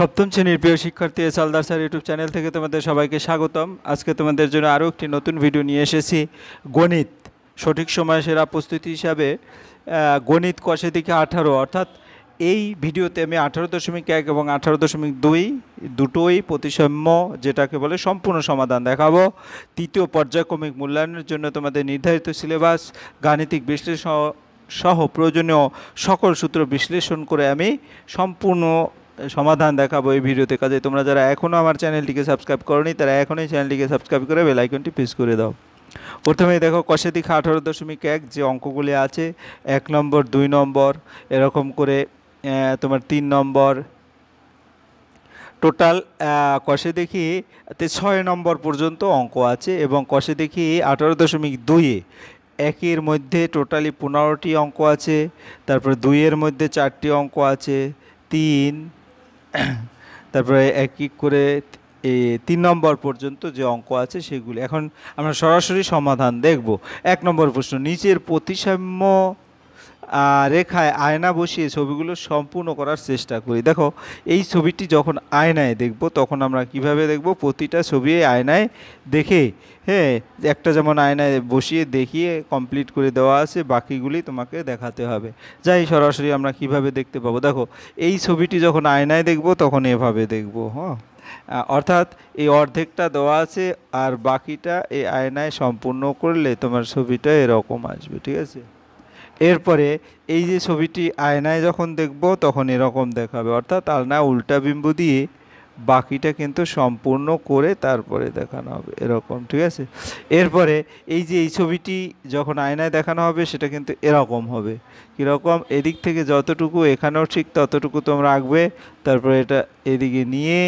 সপ্তম শ্রেণীর প্রিয় শিক্ষার্থী সালদার স্যার ইউটিউব চ্যানেল থেকে তোমাদের সবাইকে স্বাগতম। আজকে তোমাদের জন্য আরও একটি নতুন ভিডিও নিয়ে এসেছি। গণিত সঠিক সময় সেরা প্রস্তুতি হিসাবে গণিত কষে দিকে 18, অর্থাৎ এই ভিডিওতে আমি 18.1 এবং 18.2 দুটোই প্রতিসাম্য যেটাকে বলে সম্পূর্ণ সমাধান দেখাবো। তৃতীয় পর্যায়ক্রমিক মূল্যায়নের জন্য তোমাদের নির্ধারিত সিলেবাস, গাণিতিক বিশ্লেষণ সহ প্রয়োজনীয় সকল সূত্র বিশ্লেষণ করে আমি সম্পূর্ণ সমাধান দেখাবো এই ভিডিওতে। কাজে তোমরা যারা এখনও আমার চ্যানেলটিকে সাবস্ক্রাইব করোনি তারা এখনই চ্যানেলটিকে সাবস্ক্রাইব করে বেল আইকনটি প্রেস করে দাও। প্রথমেই দেখো কষে দিকে 18.1 যে অঙ্কগুলি আছে 1 নম্বর 2 নম্বর এরকম করে তোমার 3 নম্বর টোটাল কষে দেখি 6 নম্বর পর্যন্ত অঙ্ক আছে এবং কষে দেখি 18.2-এ 1-এর মধ্যে টোটালি 15টি অঙ্ক আছে, তারপরে 2-এর মধ্যে 4টি অঙ্ক আছে, 3 তারপরে এক এক করে 3 নম্বর পর্যন্ত যে অঙ্ক আছে সেগুলি। এখন আমরা সরাসরি সমাধান দেখব। 1 নম্বর প্রশ্ন, নিচের প্রতিসাম্য রেখায় আয়না বসিয়ে ছবিগুলো সম্পূর্ণ করার চেষ্টা করি। দেখো এই ছবিটি যখন আয়নায় দেখব তখন আমরা কিভাবে দেখব, প্রতিটা ছবি আয়নায় দেখে, হ্যাঁ, একটা যেমন আয়নায় বসিয়ে দেখিয়ে কমপ্লিট করে দেওয়া আছে, বাকিগুলি তোমাকে দেখাতে হবে। যাই সরাসরি আমরা কিভাবে দেখতে পাবো, দেখো এই ছবিটি যখন আয়নায় দেখব তখন এভাবে দেখব, হ্যাঁ, অর্থাৎ এই অর্ধেকটা দেওয়া আছে আর বাকিটা এই আয়নায় সম্পূর্ণ করলে তোমার ছবিটা এরকম আসবে, ঠিক আছে। এরপরে এই যে ছবিটি আয়নায় যখন দেখব তখন এরকম দেখাবে, অর্থাৎ আয়নায় উল্টা বিম্বু দিয়ে বাকিটা কিন্তু সম্পূর্ণ করে তারপরে দেখানো হবে এরকম, ঠিক আছে। এরপরে এই যে এই ছবিটি যখন আয়নায় দেখানো হবে সেটা কিন্তু এরকম হবে, কীরকম, এদিক থেকে যতটুকু এখানেও ঠিক ততটুকু তোমরা আঁকবে, তারপরে এটা এদিকে নিয়ে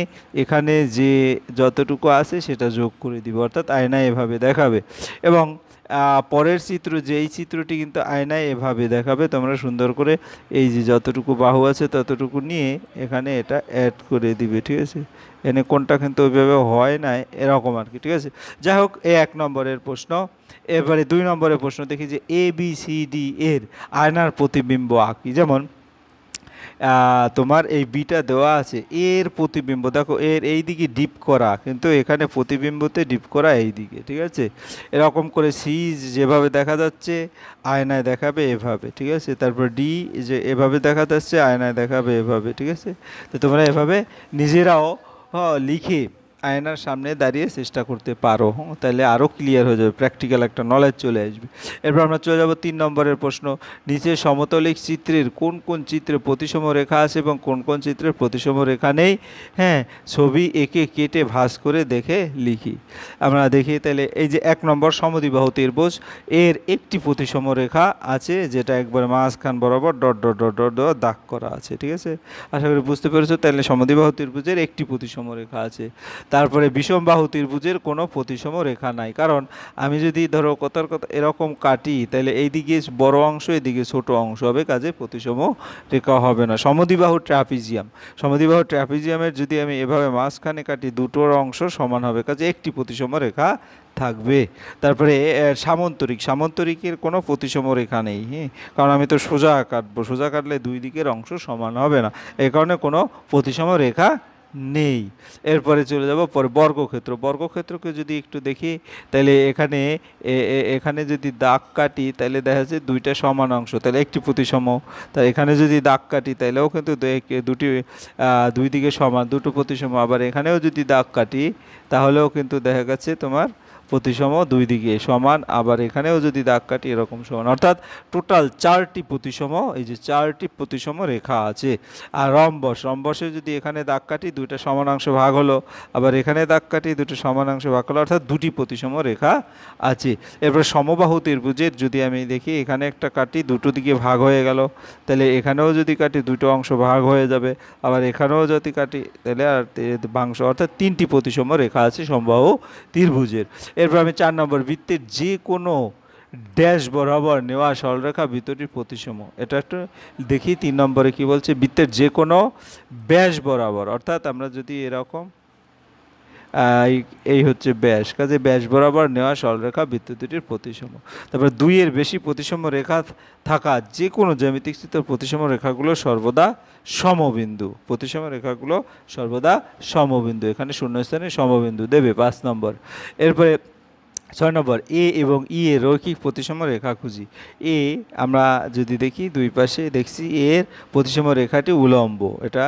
এখানে যে যতটুকু আছে সেটা যোগ করে দিবে, অর্থাৎ আয়নায় এভাবে দেখাবে। এবং পরের চিত্র যে এই চিত্রটি কিন্তু আয়নায় এভাবে দেখাবে, তোমরা সুন্দর করে এই যে যতটুকু বাহু আছে ততটুকু নিয়ে এখানে এটা অ্যাড করে দিবে, ঠিক আছে। এখানে কোনটা কিন্তু ওইভাবে হয় না, এরকম আর কি, ঠিক আছে। যাই হোক, এই 1 নম্বরের প্রশ্ন। এবারে 2 নম্বরের প্রশ্ন দেখি যে ABCD এর আয়নার প্রতিবিম্ব আঁকি। যেমন তোমার এই বিটা দেওয়া আছে, এর প্রতিবিম্ব দেখো এর এই দিকে ডিপ করা, কিন্তু এখানে প্রতিবিম্বতে ডিপ করা এই দিকে, ঠিক আছে। এরকম করে সি যেভাবে দেখা যাচ্ছে আয়নায় দেখাবে এভাবে, ঠিক আছে। তারপর ডি যে এভাবে দেখা যাচ্ছে আয়নায় দেখাবে এভাবে, ঠিক আছে। তো তোমরা এভাবে নিজেরাও লিখে আয়নার সামনে দাঁড়িয়ে চেষ্টা করতে পারো, তাহলে আরও ক্লিয়ার হয়ে যাবে, প্র্যাকটিক্যাল একটা নলেজ চলে আসবে। এরপর আমরা চলে যাব 3 নম্বরের প্রশ্ন, নিচে সমতলিক চিত্রের কোন কোন চিত্রে প্রতিসম রেখা আছে এবং কোন কোন চিত্রের প্রতিসম রেখা নেই, হ্যাঁ, ছবি এঁকে কেটে ভাঁজ করে দেখে লিখি। আমরা দেখি তাহলে এই যে 1 নম্বর সমদ্বিবাহু ত্রিভুজ, এর একটি প্রতিসম রেখা আছে যেটা একবার মাঝখান বরাবর dot dot dot dot dot দাগ করা আছে, ঠিক আছে। আশা করি বুঝতে পেরেছো। তাহলে সমদ্বিবাহু ত্রিভুজের একটি প্রতিসম রেখা আছে। তারপরে বিষমবাহু ত্রিভুজের কোনো প্রতিসম রেখা নাই, কারণ আমি যদি ধরো কথার কথা এরকম কাটি তাহলে এইদিকে বড় অংশ এদিকে ছোট অংশ হবে, কাজে প্রতিসম রেখা হবে না। সমদ্বিবাহু ট্রাপিজিয়াম, সমদ্বিবাহু ট্রাপিজিয়ামের যদি আমি এভাবে মাঝখানে কাটি দুটোর অংশ সমান হবে, কাজে একটি প্রতিসম রেখা থাকবে। তারপরে সামন্তরিক, সামন্তরিকের কোনো প্রতিসম রেখা নেই, হ্যাঁ, কারণ আমি তো সোজা কাটবো, সোজা কাটলে দুই দিকের অংশ সমান হবে না, এই কারণে কোনো প্রতিসম রেখা নেই। এরপরে চলে যাব পরে বর্গক্ষেত্র, বর্গক্ষেত্রকে যদি একটু দেখি তাহলে এখানে এখানে যদি দাগ কাটি তাহলে দেখা যাচ্ছে দুইটা সমান অংশ, তাহলে একটি প্রতিসম। তাই এখানে যদি দাগ কাটি তাহলেও কিন্তু দুই দিকে সমান, দুটো প্রতিসম। আবার এখানেও যদি দাগ কাটি তাহলেও কিন্তু দেখা যাচ্ছে তোমার প্রতিসম, দুই দিকে সমান। আবার এখানেও যদি দাগ কাটি এরকম সমান, অর্থাৎ টোটাল 4টি প্রতিসম, এই যে 4টি প্রতিসম রেখা আছে। আর রম্বস, রম্বসে যদি এখানে দাগ কাটি দুইটা সমানাংশ ভাগ হলো, আবার এখানে দাগ কাটি দুটো সমানাংশ ভাগ হলো, অর্থাৎ 2টি প্রতিসম রেখা আছে। এরপর সমবাহু ত্রিভুজের যদি আমি দেখি এখানে একটা কাটি দুটো দিকে ভাগ হয়ে গেল, তাহলে এখানেও যদি কাটি দুটো অংশ ভাগ হয়ে যাবে, আবার এখানেও যদি কাটি তাহলে আর বাংশ, অর্থাৎ 3টি প্রতিসম রেখা আছে সমবাহু ত্রিভুজের। এরপর আমি 4 নম্বর, বৃত্তের যে কোনো ড্যাশ বরাবর নেওয়া সরলরেখা বৃত্তটির প্রতিসম। এটা একটু দেখি 3 নম্বরে কি বলছে, বৃত্তের যে কোনো ব্যাস বরাবর, অর্থাৎ আমরা যদি এরকম এই হচ্ছে ব্যাস, কাজে ব্যাস বরাবর নেওয়া সরলরেখা বৃত্ত দুটির প্রতিসম। তারপর 2-এর বেশি প্রতিসম রেখা থাকা যে কোনো জ্যামিতিক চিত্রের প্রতিসম রেখাগুলো সর্বদা সমবিন্দু, প্রতিসম রেখাগুলো সর্বদা সমবিন্দু, এখানে শূন্যস্থানে সমবিন্দু দেবে 5 নম্বর। এরপরে 6 নম্বর, এ এবং ই এর রৈখিক প্রতিসম রেখা খুঁজি। এ আমরা যদি দেখি দুই পাশে দেখছি এর প্রতিসম রেখাটি উলম্ব, এটা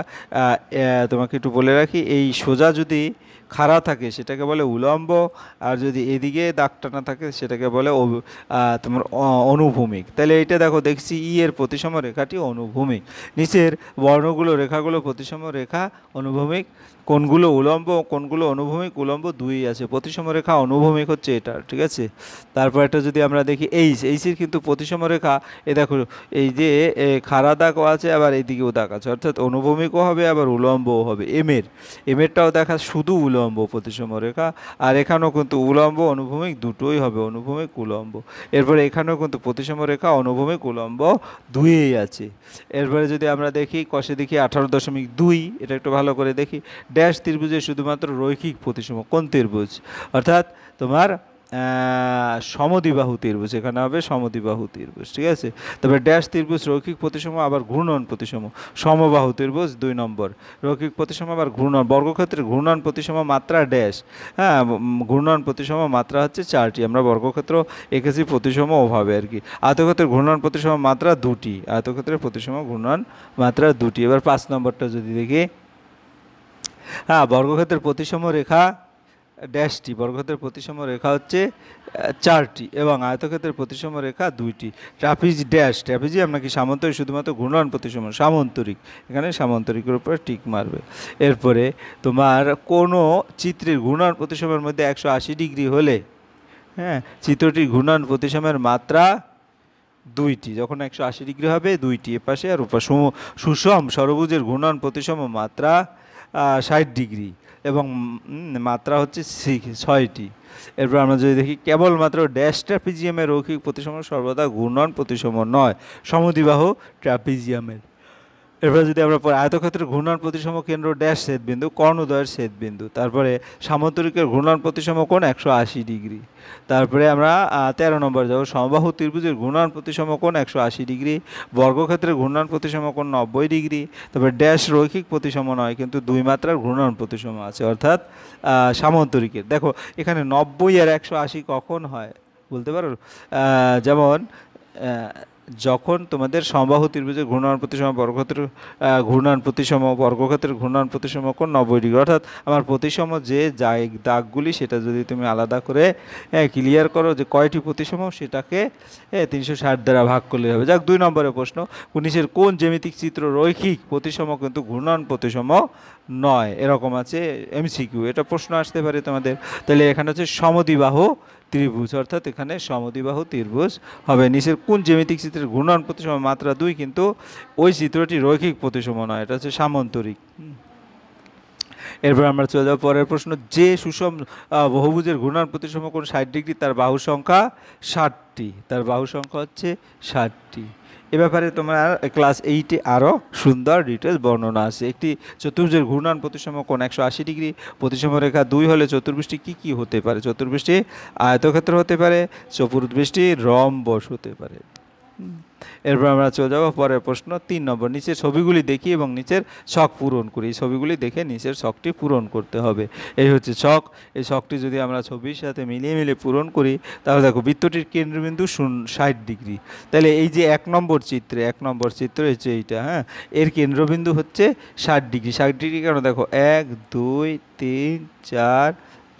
তোমাকে একটু বলে রাখি, এই সোজা যদি খাড়া থাকে সেটাকে বলে উলম্ব, আর যদি এদিকে দাগ টানা থাকে সেটাকে বলে তোমার অনুভূমিক। তাহলে এইটা দেখো দেখছি ই এর প্রতিসম রেখাটি অনুভূমিক, নিচের বর্ণগুলো রেখাগুলো প্রতিসম রেখা অনুভূমিক, কোনগুলো উলম্ব কোনগুলো অনুভূমিক, উলম্ব দুই আছে, প্রতিসম রেখা অনুভূমিক হচ্ছে এটা, ঠিক আছে। তারপর এটা যদি আমরা দেখি এইচের কিন্তু প্রতিসম রেখা, এ দেখো এই যে খাড়া দাগও আছে আবার এইদিকেও দাগ আছে, অর্থাৎ অনুভূমিকও হবে আবার উলম্বও হবে। এমেরটাও দেখা শুধু উলম্ব প্রতিসম রেখা, আর এখানেও কিন্তু উলম্ব অনুভূমিক দুটোই হবে, অনুভূমিক উলম্ব। এরপরে এখানেও কিন্তু প্রতিসম রেখা অনুভূমিক উলম্ব দুইই আছে। এরপরে যদি আমরা দেখি কষে দেখি 18.2, এটা একটু ভালো করে দেখি, ড্যাশ ত্রিভুজের শুধুমাত্র রৈখিক প্রতিসম কোন ত্রিভুজ, অর্থাৎ তোমার সমদ্বিবাহু ত্রিভুজ, এখানে হবে সমদ্বিবাহু ত্রিভুজ, ঠিক আছে। তবে ড্যাশ ত্রিভুজ রৈখিক প্রতিসম আবার ঘূর্ণন প্রতিসম, সমবাহু ত্রিভুজ 2 নম্বর, রৈখিক প্রতিসম আবার ঘূর্ণন, বর্গক্ষেত্রের ঘূর্ণন প্রতিসম মাত্রা ড্যাশ, হ্যাঁ ঘূর্ণন প্রতিসম মাত্রা হচ্ছে 4টি, আমরা বর্গক্ষেত্র এঁকেছি প্রতিসম ওভাবে আর কি। আয়তক্ষেত্রের ঘূর্ণন প্রতিসম মাত্রা 2টি, আয়তক্ষেত্রের প্রতিসম ঘূর্ণন মাত্রা 2টি। এবার 5 নম্বরটা যদি দেখি, হ্যাঁ বর্গক্ষেত্রের প্রতিসম রেখা ড্যাশটি, বর্গক্ষেত্রের প্রতিসম রেখা হচ্ছে 4টি এবং আয়তক্ষেত্রের প্রতিসম রেখা 2টি। ট্রাপিজ ড্যাশ, ট্রাপিজিয়াম নাকি সামান্তরিক শুধুমাত্র ঘূর্ণন প্রতিসম, সামান্তরিক, এখানে সামান্তরিকের উপর টিক মারবে। এরপরে তোমার কোনো চিত্রের ঘূর্ণন প্রতিসমের মধ্যে 180 ডিগ্রি হলে, হ্যাঁ চিত্রটির ঘূর্ণন প্রতিসমের মাত্রা 2টি, যখন 180 ডিগ্রি হবে 2টি, এপাশে আর ওপাশে। সুষম ষড়ভুজের ঘূর্ণন প্রতিসম মাত্রা 60 ডিগ্রি এবং মাত্রা হচ্ছে 6টি। এরপর আমরা যদি দেখি কেবলমাত্র ড্যাশ ট্র্যাপিজিয়ামের রৈখিক প্রতিসম সর্বদা ঘূর্ণন প্রতিসম নয়, সমদ্বিবাহু ট্র্যাপিজিয়ামের। এরপর যদি আমরা পরে আয়তক্ষেত্রের ঘূর্ণন প্রতিসম কেন্দ্র ড্যাশ ছেদবিন্দু, কর্ণদ্বয়ের ছেদবিন্দু। তারপরে সামান্তরিকের ঘূর্ণন প্রতিসম কোণ 180 ডিগ্রি। তারপরে আমরা 13 নম্বর যাব, সমবাহু ত্রিভুজের ঘূর্ণন প্রতিসম কোণ 180 ডিগ্রি, বর্গক্ষেত্রের ঘূর্ণন প্রতিসম কোণ 90 ডিগ্রি। তারপরে ড্যাশ রৈখিক প্রতিসম নয় কিন্তু 2 মাত্রার ঘূর্ণন প্রতিসম আছে, অর্থাৎ সামান্তরিকের। দেখো এখানে 90 আর 180 কখন হয় বলতে পারো, যেমন যখন তোমাদের সমবাহু ত্রিভুজের ঘূর্ণন প্রতিসম বর্গক্ষেত্রের ঘূর্ণন প্রতিসম কোণ 90 ডিগ্রি, অর্থাৎ আমার প্রতিসম যে দাগগুলি সেটা যদি তুমি আলাদা করে ক্লিয়ার করো যে কয়টি প্রতিসম, সেটাকে 360 দ্বারা ভাগ করলে হবে। যাক 2 নম্বরের প্রশ্ন, নিচের কোন জ্যামিতিক চিত্র রৈখিক প্রতিসম কিন্তু ঘূর্ণন প্রতিসম নয়, এরকম আছে এমসিকিউ, এটা প্রশ্ন আসতে পারে তোমাদের। তাহলে এখানে হচ্ছে সমদ্বিবাহু ত্রিভুজ, অর্থাৎ এখানে সমদ্বিবাহু ত্রিভুজ হবে। নিচের কোন জ্যামিতিক চিত্রের ঘূর্ণন প্রতিসম মাত্রা 2 কিন্তু ওই চিত্রটি রৈখিক প্রতিসম নয়, এটা হচ্ছে সামান্তরিক। এরপর আমরা চলে যাব পরের প্রশ্ন, যে সুষম বহুভুজের ঘূর্ণন প্রতিসম কোণ 60 ডিগ্রি তার বাহু সংখ্যা 60টি, তার বাহু সংখ্যা হচ্ছে 60টি। এ ব্যাপারে তোমার ক্লাস 8-এ আরও সুন্দর ডিটেলস বর্ণনা আছে। একটি চতুর্ভুজের ঘূর্ণন প্রতিসম কোণ 180 ডিগ্রি, প্রতিসম রেখা 2 হলে চতুর্ভুজটি কী কী হতে পারে? চতুর্ভুজটি আয়তক্ষেত্র হতে পারে, চতুর্ভুজটি রম্বস হতে পারে। এরপর আমরা চলে যাব পরের প্রশ্ন 3 নম্বর, নিচের ছবিগুলি দেখি এবং নিচের ছক পূরণ করি। এই ছবিগুলি দেখে নিচের ছকটি পূরণ করতে হবে। এই হচ্ছে ছক, এই ছকটি যদি আমরা ছবির সাথে মিলিয়ে পূরণ করি তাহলে দেখো বৃত্তটির কেন্দ্রবিন্দু 60 ডিগ্রি। তাহলে এই যে 1 নম্বর চিত্র হচ্ছে এইটা, হ্যাঁ এর কেন্দ্রবিন্দু হচ্ছে 60 ডিগ্রি। 60 ডিগ্রি কেন, দেখো 1 2 3 4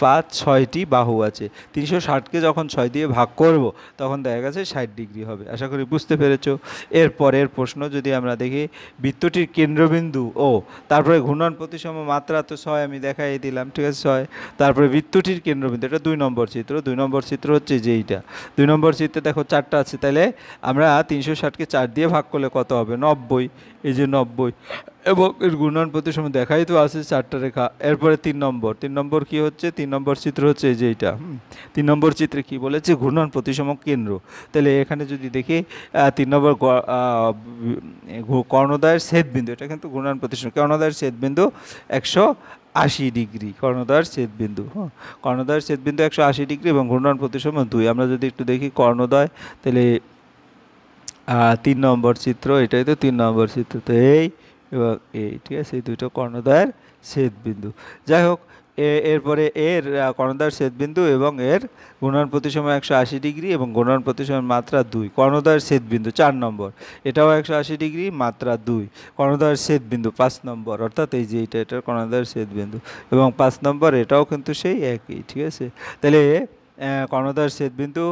5 6টি বাহু আছে, 360কে যখন 6 দিয়ে ভাগ করব তখন দেখা গেছে 60 ডিগ্রি হবে। আশা করি বুঝতে পেরেছো। এর পরের প্রশ্ন যদি আমরা দেখি, বৃত্তটির কেন্দ্রবিন্দু ও তারপরে ঘূর্ণন প্রতিসম মাত্রা তো 6 আমি দেখাই দিলাম, ঠিক আছে 6। তারপরে বৃত্তটির কেন্দ্রবিন্দু, এটা 2 নম্বর চিত্র। 2 নম্বর চিত্র হচ্ছে যে এইটা, 2 নম্বর চিত্রে দেখো 4টা আছে, তাহলে আমরা 360কে 4 দিয়ে ভাগ করলে কত হবে? 90, এই যে 90, এবং এর ঘূর্ণন প্রতিসম দেখাই তো আছে 4টা রেখা। এরপরে 3 নম্বর কি হচ্ছে? 3 নম্বর চিত্র হচ্ছে এই যে এইটা। 3 নম্বর চিত্রে কি বলেছে? ঘূর্ণন প্রতিসম কেন্দ্র। তাহলে এখানে যদি দেখি 3 নম্বর কর্ণদ্বয়ের ছেদবিন্দু, এটা কিন্তু ঘূর্ণন প্রতিসম, কর্ণদ্বয়ের ছেদবিন্দু 180 ডিগ্রি কর্ণদ্বয়ের ছেদবিন্দু। হ্যাঁ, কর্ণদ্বয়ের ছেদবিন্দু 180 ডিগ্রি এবং ঘূর্ণন প্রতিসম 2। আমরা যদি একটু দেখি কর্ণদ্বয়, তাহলে 3 নম্বর চিত্র, এটাই তো 3 নম্বর চিত্র, তো এই এবং এই, ঠিক আছে, এই দুটো কর্ণদ্বয়ের ছেদবিন্দু। যাই হোক, এরপরে এর কর্ণদ্বয়ের ছেদবিন্দু এবং এর ঘূর্ণন প্রতিসম 180 ডিগ্রি এবং ঘূর্ণন প্রতিসমের মাত্রা 2। কর্ণদ্বয়ের ছেদবিন্দু 4 নম্বর, এটাও 180 ডিগ্রি, মাত্রা 2। কর্ণদ্বয়ের ছেদবিন্দু 5 নম্বর, অর্থাৎ এই যে এটার কর্ণদ্বয়ের ছেদবিন্দু, এবং 5 নম্বর এটাও কিন্তু সেই একই, ঠিক আছে। তাহলে কর্ণদ্বয়ের ছেদবিন্দু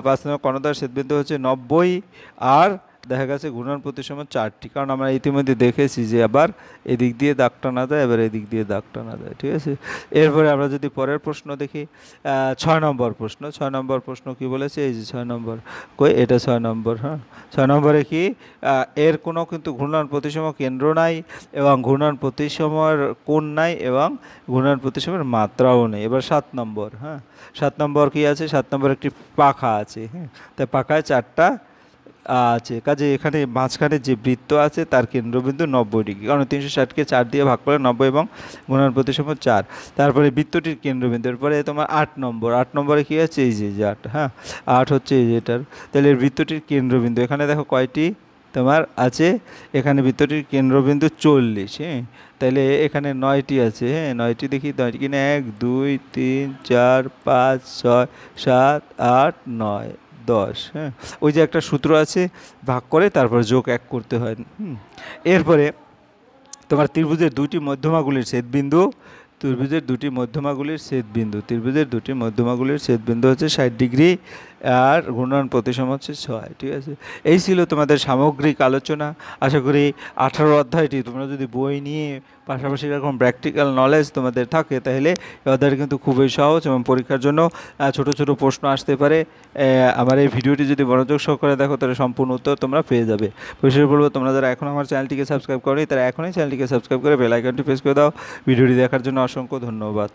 5 নম্বর কর্ণদ্বয়ের ছেদবিন্দু হচ্ছে 90, আর দেখা গেছে ঘূর্ণন প্রতিসম 4টি, কারণ আমরা ইতিমধ্যে দেখেছি যে আবার এদিক দিয়ে দাগ টানা যায়, এবার এদিক দিয়ে দাগ টানা যায়, ঠিক আছে। এরপরে আমরা যদি পরের প্রশ্ন দেখি, 6 নম্বর প্রশ্ন। 6 নম্বর প্রশ্ন কি বলেছে, এই যে 6 নম্বর, কই এটা 6 নম্বর। হ্যাঁ, 6 নম্বরে কি, এর কোনো কিন্তু ঘূর্ণন প্রতিসম কেন্দ্র নাই এবং ঘূর্ণন প্রতিসমের কোণ নাই এবং ঘূর্ণন প্রতিসমের মাত্রাও নেই। এবার 7 নম্বর, হ্যাঁ, 7 নম্বর কি আছে, 7 নম্বর একটি পাখা আছে। হ্যাঁ, তাই পাখায় 4টা আছে, কাজে এখানে মাঝখানে যে বৃত্ত আছে তার কেন্দ্রবিন্দু 90 ডিগ্রি, কারণ 360কে 4 দিয়ে ভাগ করে 90 এবং ঘূর্ণন প্রতিসম 4। তারপরে বৃত্তটির কেন্দ্রবিন্দু, এরপরে তোমার 8 নম্বর। 8 নম্বরে কী আছে, এই যে 8, হ্যাঁ, 8 হচ্ছে এই যেটার, তাহলে এর বৃত্তটির কেন্দ্রবিন্দু এখানে দেখো কয়টি তোমার আছে, এখানে বৃত্তটির কেন্দ্রবিন্দু 40। হ্যাঁ, তাহলে এখানে 9টি আছে। হ্যাঁ, 9টি দেখি, 9টি কিনা 1 2 3 4 5 6 7 8 9 10। হ্যাঁ, ওই যে একটা সূত্র আছে, ভাগ করে তারপর যোগ 1 করতে হয়। এরপরে তোমার ত্রিভুজের 2টি মধ্যমাগুলির ছেদবিন্দু, ত্রিভুজের 2টি মধ্যমাগুলির ছেদবিন্দু, ত্রিভুজের 2টি মধ্যমাগুলির ছেদবিন্দু হচ্ছে 60 ডিগ্রি, আর ঘূর্ণন প্রতিসম হচ্ছে 6, ঠিক আছে। এই ছিল তোমাদের সামগ্রিক আলোচনা। আশা করি 18 অধ্যায়টি তোমরা যদি বই নিয়ে পাশাপাশি এরকম প্র্যাকটিক্যাল নলেজ তোমাদের থাকে, তাহলে এই অধ্যায়টি কিন্তু খুবই সহজ এবং পরীক্ষার জন্য ছোট ছোট প্রশ্ন আসতে পারে। আমার এই ভিডিওটি যদি মনোযোগ সহকারে দেখো, তাহলে সম্পূর্ণ উত্তর তোমরা পেয়ে যাবে। পরিশেষে বলবো, তোমরা যারা এখন আমার চ্যানেলটিকে সাবস্ক্রাইব করোনি, তারা এখনই চ্যানেলটিকে সাবস্ক্রাইব করে বেল আইকনটি প্রেস করে দাও। ভিডিওটি দেখার জন্য অসংখ্য ধন্যবাদ।